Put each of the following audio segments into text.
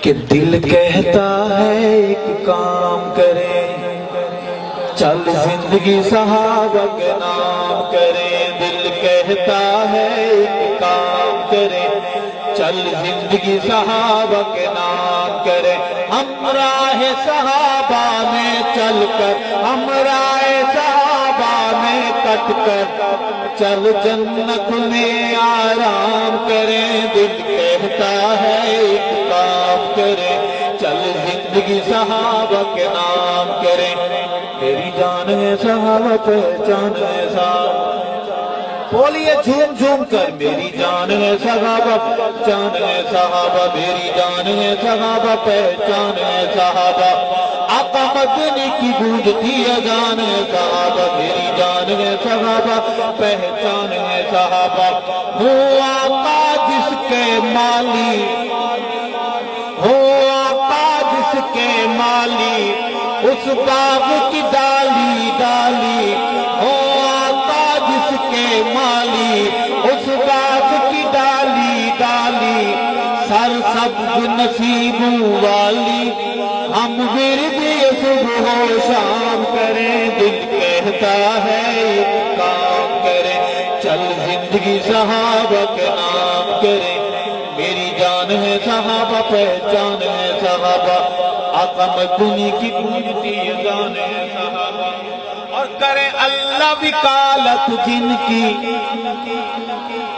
کہ دل کہتا ہے ایک کام کرے، چل زندگی صحابہ کے نام کرے۔ دل کہتا ہے ایک کام کرے، چل زندگی صحابہ کے نام کرے۔ ہم راہ صحابہ میں چل کر، ہم راہ صحابہ میں کٹ کر، چل جنت میں آرام کرے۔ دل کہتا ہے ایک کام کرے، چل زندگی صحابہ کے نام کرے۔ میری جان ہے صحابہ پہچان ہے صحابہ، بولیے جھوم جھوم کر، میری جان ہے صحابہ پہچان ہے صحابہ، میری جان ہے صحابہ پہچان ہے صحابہ۔ آقا مدنی کی گونجتی اذان ہے صحابہ، میری جان ہے صحابہ پہچان ہے صحابہ۔ ہو آقا جس کے مالی، ہو آقا جس کے مالی، اس باغ کی ڈالی ڈالی، ہو آقا جس کے مالی، اس باغ کی ڈالی ڈالی، سر سبز نصیبوں والی، ہم ورد صبح و شام کریں۔ دل کہتا ہے ایک کام کریں، چل زندگی صحابہ کے نام کریں۔ میری جان ہے صحابہ پہچان ہے صحابہ، آقا مدنی کی گونجتی اذان ہے صحابہ۔ اور کرے اللہ وکالت جن کی،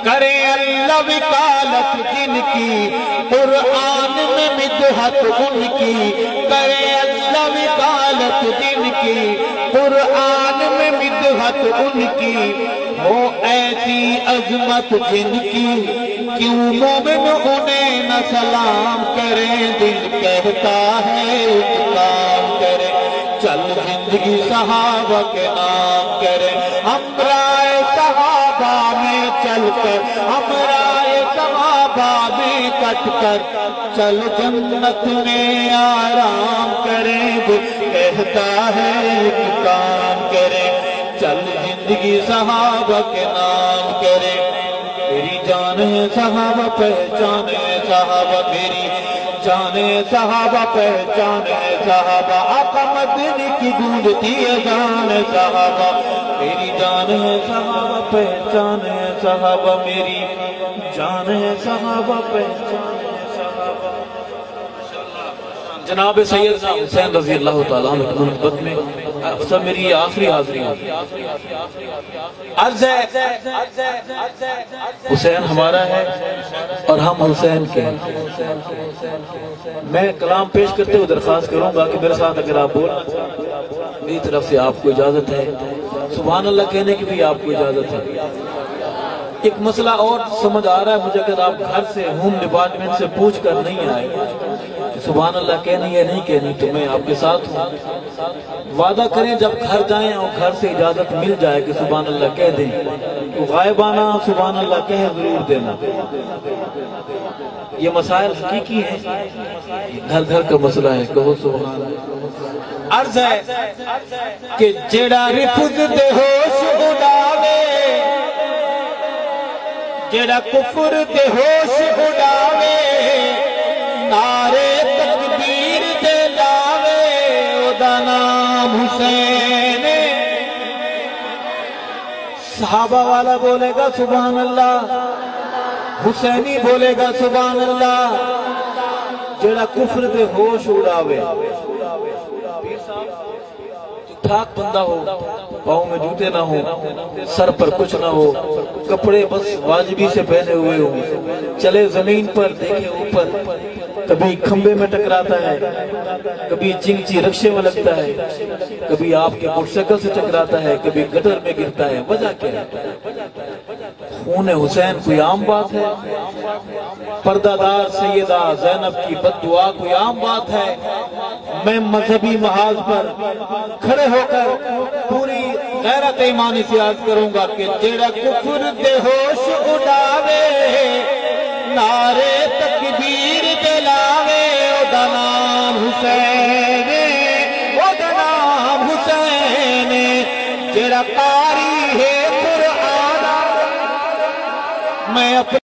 کرے اللہ وکالت جن کی، قرآن میں مدحت ان کی، کرے اللہ وکالت جن کی، قرآن میں مدحت ان کی، ہو ایسی عظمت جن کی، کیوں مومن انہیں نہ سلام کریں۔ دل کہتا ہے ایک کام کرے، چل زندگی صحابہ کے نام کرے۔ ہم رائے صحابہ میں چل کر، ہم رائے صحابہ میں کٹ کر، چل جنت میں آرام کریں۔ دل کہتا ہے ایک کام کرے، چل زندگی صحابہ کے نام کرے۔ میری جان ہے صحابہ پہچان ہے صحابہ، میری جان ہے صحابہ پہچان ہے صحابہ، آقا مدنی کی گونجتی اذان ہے صحابہ۔ میری جان ہے صحابہ پہچان ہے صحابہ، میری جان ہے صحابہ پہچان ہے صحابہ۔ جناب سیدنا حسین رضی اللہ تعالیٰ عنہ کی مناسبت میں افسر میری آخری حاضری ہے۔ عرض ہے حسین ہمارا ہے اور ہم حسین کے ہیں۔ میں کلام پیش کرتے ہوئے درخواست کروں گا کہ میرے ساتھ اگر آپ بول، میری طرف سے آپ کو اجازت ہے، سبحان اللہ کہنے کی بھی آپ کو اجازت ہے۔ ایک مسئلہ اور سمجھ آ رہا ہے مجھے، اگر آپ گھر سے ہوم ڈپارٹمنٹ سے پوچھ کر نہیں آئے کہ سبحان اللہ کہنی ہے نہیں کہنی، تو میں آپ کے ساتھ ہوں۔ وعدہ کریں جب گھر جائیں اور گھر سے اجازت مل جائے کہ سبحان اللہ کہہ دیں، تو غائبانہ سبحان اللہ کہہ ضرور دینا۔ یہ مسائل حقیقی ہیں، گھر گھر کا مسئلہ ہے، کہو سبحان اللہ۔ عرض ہے کہ جیڑا رفض دے ہوش اڑاوے، جیڑا کفر دے ہوش اڑاوے، نعرے تکبیر دے لاوے، او دا نام حسین۔ صحابہ والا بولے گا سبحان اللہ، حسینی بولے گا سبحان اللہ۔ جیڑا کفر دے ہوش اڑاوے، ٹھاک بندہ ہو، پاؤں میں جوتے نہ ہو، سر پر کچھ نہ ہو، کپڑے بس واجبی سے پہنے ہوئے ہوں، چلے زمین پر دیکھے اوپر، کبھی کھمبے میں ٹکراتا ہے، کبھی چنگچی رکشے میں لگتا ہے، کبھی آپ کے موٹر سائیکل سے ٹکراتا ہے، کبھی گٹر میں گرتا ہے۔ وجہ کیا ہے؟ خون حسین کوئی عام بات ہے؟ پردہ دار سیدہ زینب کی بد دعا کوئی عام بات ہے؟ میں مذہبی محاذ پر کھڑے ہو کر پوری غیرت ایمانی سے عرض کروں گا کہ جیڑا کفر دے ہوش اڑاوے، نعرے تکبیر دے لاوے، او دا نام حسین، او دا نام حسین۔ جیڑا قاری ہے قرآن، میں اپنے